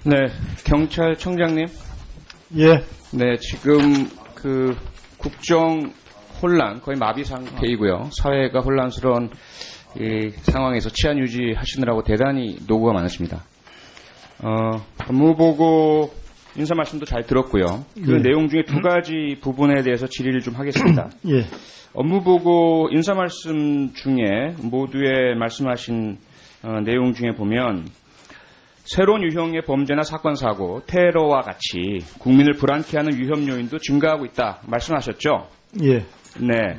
네, 경찰청장님. 예. 네, 지금 그 국정 혼란, 거의 마비 상태이고요. 사회가 혼란스러운 이 상황에서 치안 유지하시느라고 대단히 노고가 많으십니다. 업무보고 인사 말씀도 잘 들었고요. 그 예. 내용 중에 두 가지 부분에 대해서 질의를 좀 하겠습니다. 예. 업무보고 인사 말씀 중에 모두의 말씀하신 내용 중에 보면 새로운 유형의 범죄나 사건, 사고, 테러와 같이 국민을 불안케 하는 위험 요인도 증가하고 있다 말씀하셨죠? 예. 네.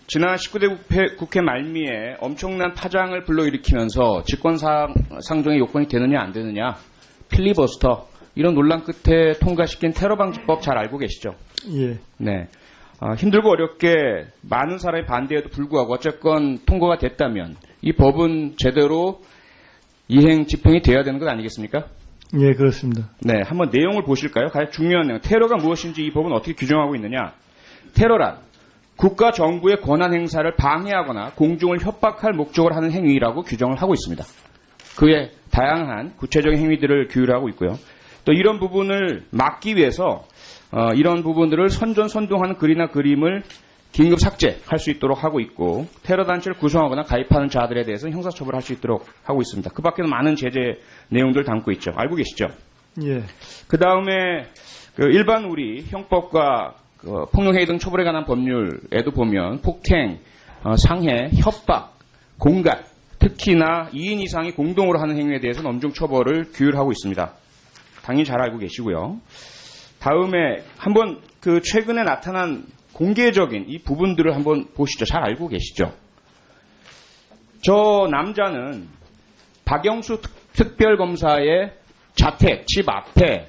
지난 19대 국회 말미에 엄청난 파장을 불러일으키면서 직권상정의 요건이 되느냐 안 되느냐, 필리버스터 이런 논란 끝에 통과시킨 테러방지법 잘 알고 계시죠? 예. 네. 힘들고 어렵게 많은 사람의 반대에도 불구하고 어쨌건 통과가 됐다면 이 법은 제대로 이행 집행이 되어야 되는 것 아니겠습니까? 예, 그렇습니다. 네, 한번 내용을 보실까요? 가장 중요한 내용. 테러가 무엇인지 이 법은 어떻게 규정하고 있느냐? 테러란 국가 정부의 권한 행사를 방해하거나 공중을 협박할 목적으로 하는 행위라고 규정을 하고 있습니다. 그의 다양한 구체적인 행위들을 규율하고 있고요. 또 이런 부분을 막기 위해서 이런 부분들을 선전선동하는 글이나 그림을 긴급 삭제할 수 있도록 하고 있고, 테러 단체를 구성하거나 가입하는 자들에 대해서는 형사처벌할 수 있도록 하고 있습니다. 그 밖에는 많은 제재 내용들을 담고 있죠. 알고 계시죠? 예. 그 다음에 일반 우리 형법과 폭력행위 등 처벌에 관한 법률에도 보면 폭행, 상해, 협박, 공갈, 특히나 2인 이상이 공동으로 하는 행위에 대해서는 엄중 처벌을 규율하고 있습니다. 당연히 잘 알고 계시고요. 다음에 한번 최근에 나타난 공개적인 이 부분들을 한번 보시죠. 잘 알고 계시죠? 저 남자는 박영수 특별검사의 자택, 집 앞에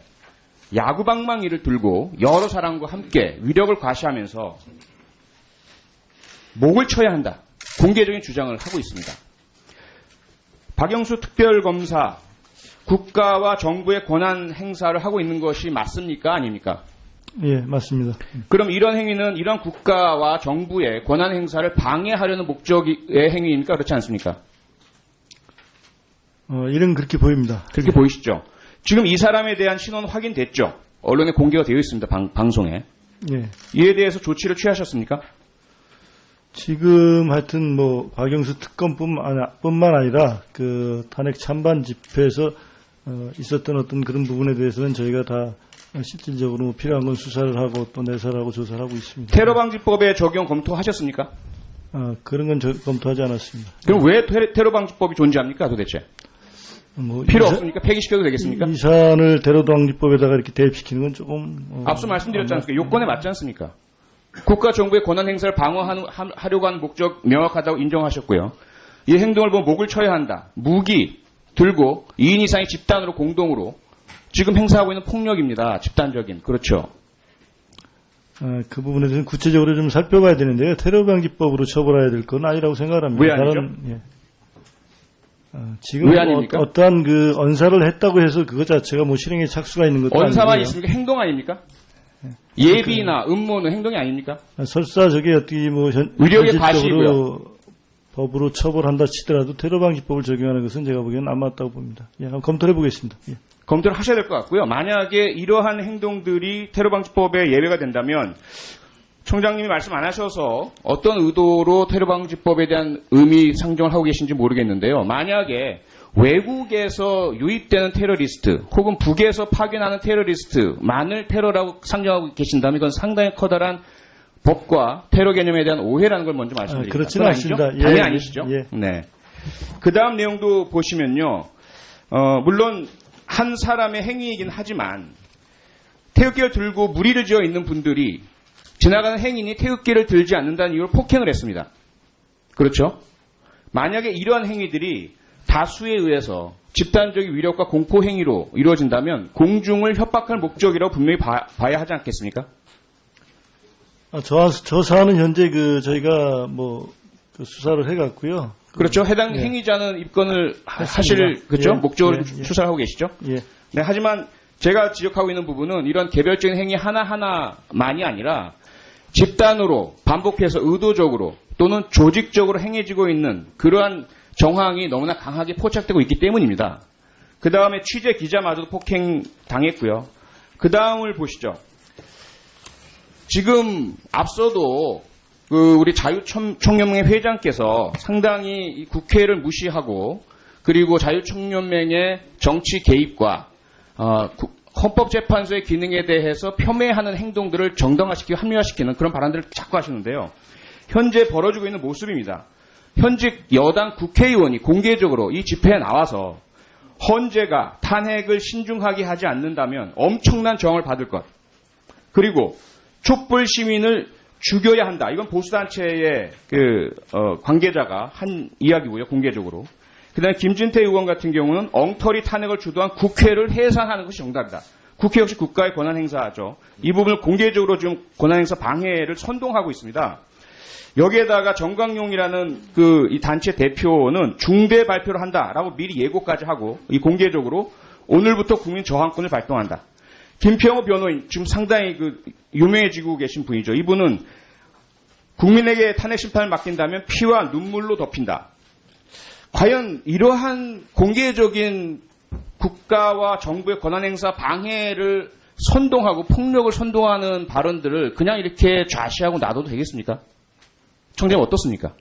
야구방망이를 들고 여러 사람과 함께 위력을 과시하면서 목을 쳐야 한다. 공개적인 주장을 하고 있습니다. 박영수 특별검사, 국가와 정부의 권한 행사를 하고 있는 것이 맞습니까? 아닙니까? 예, 맞습니다. 그럼 이런 행위는 이런 국가와 정부의 권한 행사를 방해하려는 목적의 행위입니까? 그렇지 않습니까? 이런 그렇게 보입니다. 그렇게 보이시죠? 지금 이 사람에 대한 신원은 확인됐죠? 언론에 공개가 되어 있습니다. 방송에. 예. 이에 대해서 조치를 취하셨습니까? 지금 하여튼 박영수 특검뿐만 아니라 탄핵 찬반 집회에서 있었던 어떤 그런 부분에 대해서는 저희가 다 실질적으로 필요한 건 수사를 하고 또 내사를 하고 조사를 하고 있습니다. 테러방지법의 적용 검토하셨습니까? 그런 건 검토하지 않았습니다. 그럼 왜 테러방지법이 존재합니까 도대체? 필요 없습니까? 폐기시켜도 되겠습니까? 이 사안을 테러방지법에다가 이렇게 대입시키는 건 조금 앞서 말씀드렸지 않습니까? 요건에 맞지 않습니까? 국가 정부의 권한 행사를 방어하려고 하는 목적 명확하다고 인정하셨고요. 이 행동을 보면 목을 쳐야 한다. 무기 들고 2인 이상의 집단으로 공동으로 지금 행사하고 있는 폭력입니다. 집단적인. 그렇죠. 그 부분에 대해서는 구체적으로 좀 살펴봐야 되는데요. 테러방지법으로 처벌해야 될 건 아니라고 생각을 합니다. 왜 아니죠? 예. 지금 왜 아닙니까? 어떠한 언사를 했다고 해서 그것 자체가 실행에 착수가 있는 것도 언사만 아니고요. 있습니까? 행동 아닙니까? 예비나 음모는 행동이 아닙니까? 설사 저게 어떻게 의력의 과시이고요. 현실적으로 법으로 처벌한다 치더라도 테러방지법을 적용하는 것은 제가 보기에는 안 맞다고 봅니다. 예, 한번 검토해 보겠습니다. 예. 검토를 하셔야 될 것 같고요. 만약에 이러한 행동들이 테러방지법에 예외가 된다면 총장님이 말씀 안 하셔서 어떤 의도로 테러방지법에 대한 의미 상정을 하고 계신지 모르겠는데요. 만약에 외국에서 유입되는 테러리스트 혹은 북에서 파견하는 테러리스트만을 테러라고 상정하고 계신다면 이건 상당히 커다란 법과 테러 개념에 대한 오해라는 걸 먼저 말씀드립니다. 그렇지는 않습니다. 당연히 아니시죠? 예. 네. 그 다음 내용도 보시면요. 물론 한 사람의 행위이긴 하지만 태극기를 들고 무리를 지어 있는 분들이 지나가는 행인이 태극기를 들지 않는다는 이유로 폭행을 했습니다. 그렇죠? 만약에 이러한 행위들이 다수에 의해서 집단적인 위력과 공포 행위로 이루어진다면 공중을 협박할 목적이라고 분명히 봐야 하지 않겠습니까? 저 사안은 현재 저희가 수사를 해갔고요. 그렇죠. 해당 예. 행위자는 입건을 하실 그렇죠? 예. 목적으로 예. 수사를 하고 계시죠? 예. 네, 하지만 제가 지적하고 있는 부분은 이런 개별적인 행위 하나하나만이 아니라 집단으로 반복해서 의도적으로 또는 조직적으로 행해지고 있는 그러한 정황이 너무나 강하게 포착되고 있기 때문입니다. 그 다음에 취재 기자마저도 폭행당했고요. 그 다음을 보시죠. 지금 앞서도 우리 자유총연맹 회장께서 상당히 이 국회를 무시하고 그리고 자유총연맹의 정치 개입과 헌법재판소의 기능에 대해서 폄훼하는 행동들을 정당화시키고 합리화시키는 그런 발언들을 자꾸 하시는데요. 현재 벌어지고 있는 모습입니다. 현직 여당 국회의원이 공개적으로 이 집회에 나와서 헌재가 탄핵을 신중하게 하지 않는다면 엄청난 정을 받을 것. 그리고 촛불 시민을 죽여야 한다. 이건 보수단체의 관계자가 한 이야기고요. 공개적으로. 그다음에 김진태 의원 같은 경우는 엉터리 탄핵을 주도한 국회를 해산하는 것이 정답이다. 국회 역시 국가의 권한 행사죠. 이 부분을 공개적으로 지금 권한 행사 방해를 선동하고 있습니다. 여기에다가 정광용이라는 이 단체 대표는 중대 발표를 한다라고 미리 예고까지 하고 이 공개적으로 오늘부터 국민 저항권을 발동한다. 김평호 변호인 지금 상당히 유명해지고 계신 분이죠. 이분은 국민에게 탄핵 심판을 맡긴다면 피와 눈물로 덮인다. 과연 이러한 공개적인 국가와 정부의 권한행사 방해를 선동하고 폭력을 선동하는 발언들을 그냥 이렇게 좌시하고 놔둬도 되겠습니까? 청장님 어떻습니까?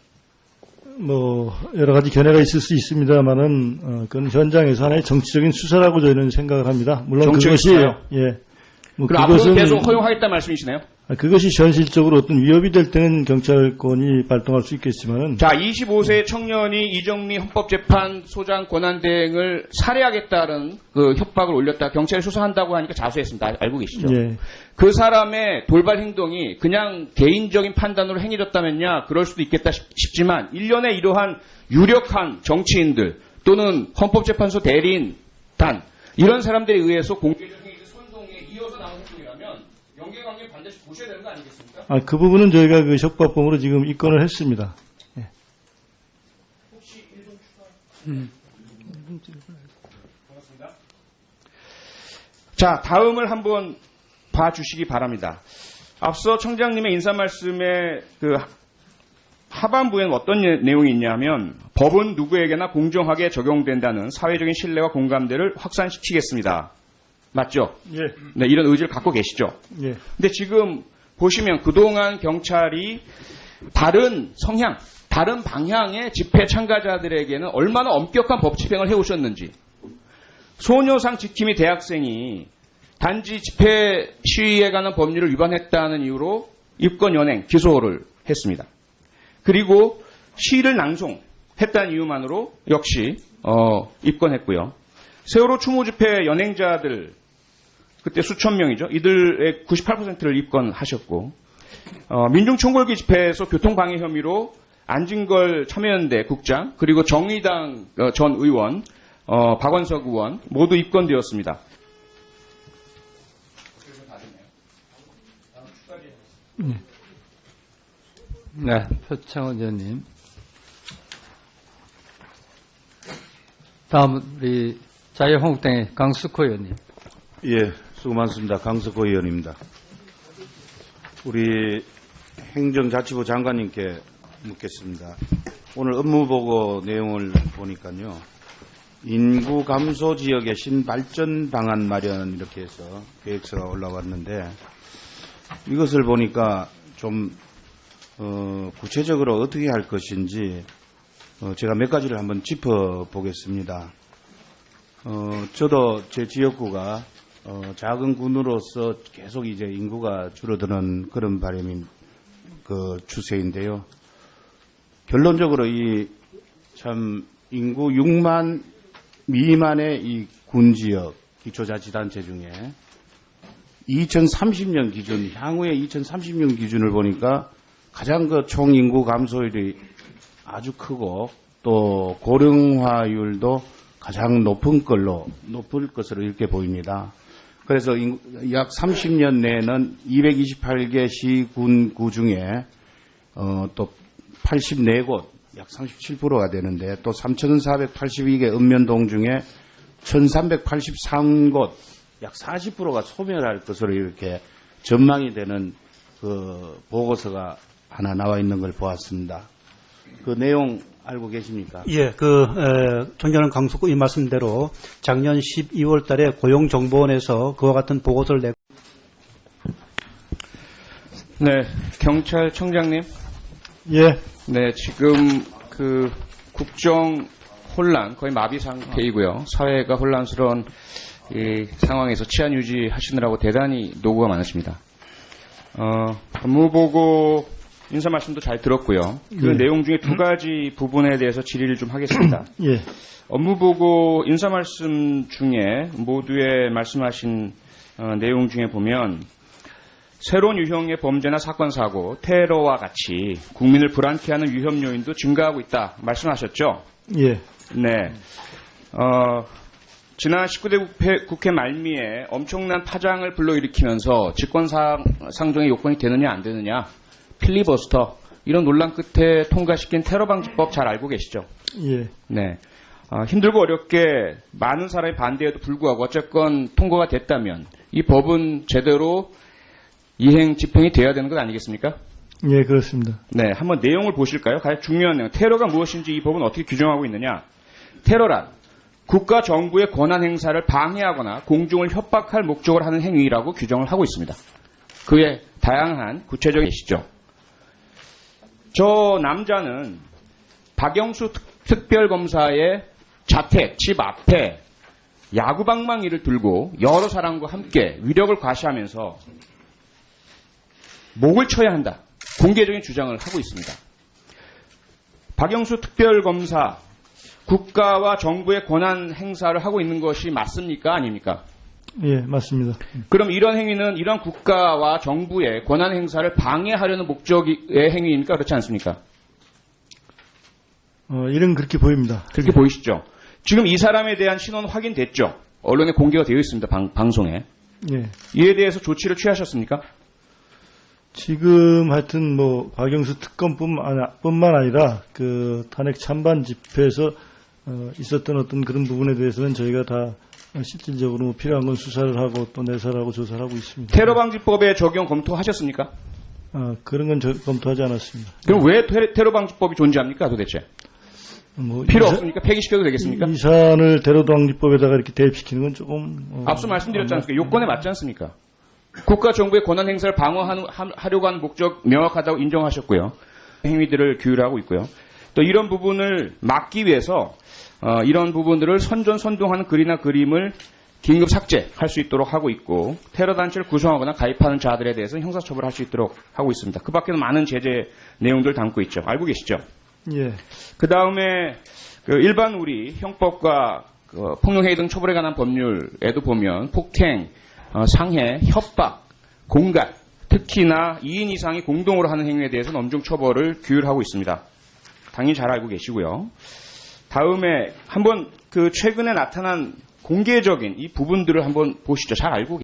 여러 가지 견해가 있을 수 있습니다만은, 그건 현장에서 하나의 정치적인 수사라고 저희는 생각을 합니다. 물론 그것이, 수사요? 예. 그럼 앞으로 계속 허용하겠다는 말씀이시네요? 그것이 현실적으로 어떤 위협이 될 때는 경찰권이 발동할 수 있겠지만은. 자, 25세 청년이 이정미 헌법재판소장 권한대행을 살해하겠다는 협박을 올렸다. 경찰이 수사한다고 하니까 자수했습니다. 알고 계시죠? 예. 그 사람의 돌발 행동이 그냥 개인적인 판단으로 행해졌다면야 그럴 수도 있겠다 싶지만 1년에 이러한 유력한 정치인들 또는 헌법재판소 대리인단 이런 사람들에 의해서 공개적인 선동에 이어서 나온 행동이라면 연계관계 반드시 보셔야 되는 거 아니겠습니까? 그 부분은 저희가 협박범으로 지금 입건을 했습니다. 예. 혹시 일종 추가? 고맙습니다. 자, 다음을 한번 봐주시기 바랍니다. 앞서 청장님의 인사 말씀의 하반부에는 어떤 내용이 있냐면 법은 누구에게나 공정하게 적용된다는 사회적인 신뢰와 공감대를 확산시키겠습니다. 맞죠? 예. 네, 이런 의지를 갖고 계시죠? 예. 근데 지금 보시면 그동안 경찰이 다른 성향, 다른 방향의 집회 참가자들에게는 얼마나 엄격한 법 집행을 해오셨는지. 소녀상 지킴이 대학생이 단지 집회 시위에 관한 법률을 위반했다는 이유로 입건 연행, 기소를 했습니다. 그리고 시를 낭송했다는 이유만으로 역시 입건했고요. 세월호 추모 집회 연행자들 그때 수천 명이죠. 이들의 98%를 입건하셨고 민중총궐기 집회에서 교통방해 혐의로 안진걸 참여연대 국장 그리고 정의당 전 의원 박원석 의원 모두 입건되었습니다. 네, 표창원 의원님. 다음 우리 자유한국당의 강숙호 의원님. 예, 수고 많습니다. 강석호 의원입니다. 우리 행정자치부 장관님께 묻겠습니다. 오늘 업무보고 내용을 보니까요. 인구 감소 지역의 신발전 방안 마련 이렇게 해서 계획서가 올라왔는데 이것을 보니까 좀 구체적으로 어떻게 할 것인지 제가 몇 가지를 한번 짚어보겠습니다. 저도 제 지역구가 작은 군으로서 계속 이제 인구가 줄어드는 그런 바람인 추세인데요. 결론적으로 이 참 인구 6만 미만의 이 군지역 기초자치단체 중에 2030년 기준, 향후의 2030년 기준을 보니까 가장 총 인구 감소율이 아주 크고 또 고령화율도 가장 높을 것으로 이렇게 보입니다. 그래서 약 30년 내에는 228개 시군구 중에 또 84곳, 약 37%가 되는데 또 3,482개 읍면동 중에 1,383곳, 약 40%가 소멸할 것으로 이렇게 전망이 되는 보고서가 하나 나와 있는 걸 보았습니다. 그 내용 알고 계십니까? 예, 존경하는 강숙구 이 말씀대로 작년 12월 달에 고용정보원에서 그와 같은 보고서를 내고 네, 경찰청장님. 예, 네, 지금 그 국정 혼란, 거의 마비 상태이고요. 사회가 혼란스러운 이 상황에서 치안 유지하시느라고 대단히 노고가 많으십니다. 업무보고 인사 말씀도 잘 들었고요. 그 네. 내용 중에 두 가지 부분에 대해서 질의를 좀 하겠습니다. 예, 업무보고 인사 말씀 중에 모두의 말씀하신 내용 중에 보면 새로운 유형의 범죄나 사건, 사고, 테러와 같이 국민을 불안케 하는 위험 요인도 증가하고 있다 말씀하셨죠? 예, 네. 지난 19대 국회 말미에 엄청난 파장을 불러일으키면서 직권상정의 요건이 되느냐 안 되느냐, 필리버스터 이런 논란 끝에 통과시킨 테러방지법 잘 알고 계시죠? 예, 네. 힘들고 어렵게 많은 사람의 반대에도 불구하고 어쨌건 통과가 됐다면 이 법은 제대로 이행 집행이 돼야 되는 것 아니겠습니까? 예, 그렇습니다. 네, 한번 내용을 보실까요? 가장 중요한 내용. 테러가 무엇인지 이 법은 어떻게 규정하고 있느냐? 테러란 국가 정부의 권한 행사를 방해하거나 공중을 협박할 목적을 하는 행위라고 규정을 하고 있습니다. 그의 다양한 구체적인 것이죠. 저 남자는 박영수 특별검사의 자택, 집 앞에 야구방망이를 들고 여러 사람과 함께 위력을 과시하면서 목을 쳐야 한다. 공개적인 주장을 하고 있습니다. 박영수 특별검사, 국가와 정부의 권한 행사를 하고 있는 것이 맞습니까? 아닙니까? 예, 맞습니다. 그럼 이런 행위는 이런 국가와 정부의 권한 행사를 방해하려는 목적의 행위입니까? 그렇지 않습니까? 이런 그렇게 보입니다. 그렇게 보이시죠? 지금 이 사람에 대한 신원 확인됐죠? 언론에 공개가 되어 있습니다. 방송에. 예. 이에 대해서 조치를 취하셨습니까? 지금 하여튼 박영수 특검뿐만 아니라 그 탄핵 찬반 집회에서 있었던 어떤 그런 부분에 대해서는 저희가 다 실질적으로 필요한 건 수사를 하고 또 내사하고 조사를 하고 있습니다. 테러방지법의 적용 검토하셨습니까? 그런 건 검토하지 않았습니다. 그럼 왜 테러방지법이 존재합니까 도대체? 필요 없습니까? 폐기시켜도 되겠습니까? 이 사안을 테러방지법에다가 이렇게 대입시키는 건 조금 앞서 말씀드렸지 않습니까? 요건에 맞지 않습니까? 국가 정부의 권한 행사를 방어하려고 하는 목적 명확하다고 인정하셨고요. 행위들을 규율하고 있고요. 또 이런 부분을 막기 위해서 이런 부분들을 선전선동하는 글이나 그림을 긴급 삭제할 수 있도록 하고 있고 테러 단체를 구성하거나 가입하는 자들에 대해서는 형사처벌할 수 있도록 하고 있습니다. 그 밖에는 많은 제재 내용들을 담고 있죠. 알고 계시죠? 예. 그 다음에 일반 우리 형법과 폭력행위 등 처벌에 관한 법률에도 보면 폭행, 상해, 협박, 공갈, 특히나 2인 이상이 공동으로 하는 행위에 대해서는 엄중 처벌을 규율하고 있습니다. 당연히 잘 알고 계시고요. 다음에 한번 최근에 나타난 공개적인 이 부분들을 한번 보시죠. 잘 알고